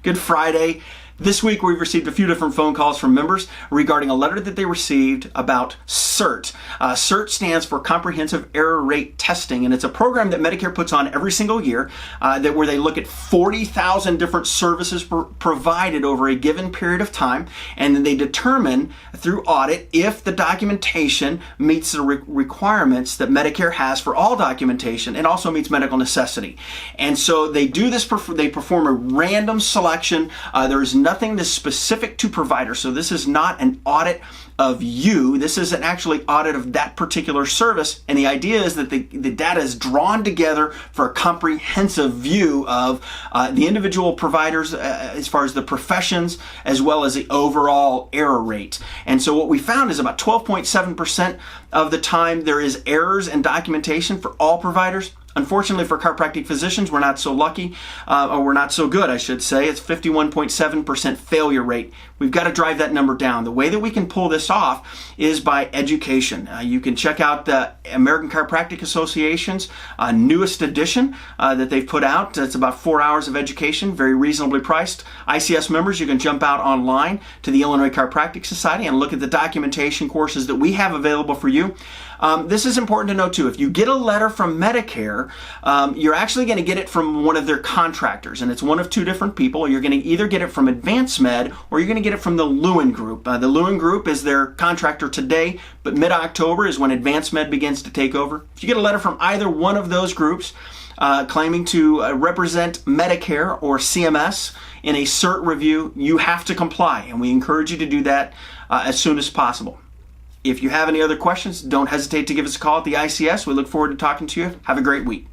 Good Friday. This week we've received a few different phone calls from members regarding a letter that they received about CERT. CERT stands for Comprehensive Error Rate Testing, and it's a program that Medicare puts on every single year where they look at 40,000 different services provided over a given period of time, and then they determine through audit if the documentation meets the requirements that Medicare has for all documentation and also meets medical necessity. And so they do this, they perform a random selection. There is nothing that's specific to providers. So this is not an audit of you. This is an actually audit of that particular service. And the idea is that the data is drawn together for a comprehensive view of the individual providers as far as the professions, as well as the overall error rate. And so what we found is about 12.7% of the time there is errors in documentation for all providers. Unfortunately for chiropractic physicians, we're not so lucky, or we're not so good, I should say. It's 51.7% failure rate. We've got to drive that number down. The way that we can pull this off is by education. You can check out the American Chiropractic Association's newest edition that they've put out. It's about 4 hours of education, very reasonably priced. ICS members, you can jump out online to the Illinois Chiropractic Society and look at the documentation courses that we have available for you. This is important to know too. If you get a letter from Medicare, you're actually going to get it from one of their contractors, and it's one of two different people. You're going to either get it from Advanced Med or you're going to get it from the Lewin Group. The Lewin Group is their contractor today, but mid-October is when Advanced Med begins to take over. If you get a letter from either one of those groups claiming to represent Medicare or CMS in a CERT review, you have to comply, and we encourage you to do that as soon as possible. If you have any other questions, don't hesitate to give us a call at the ICS. We look forward to talking to you. Have a great week.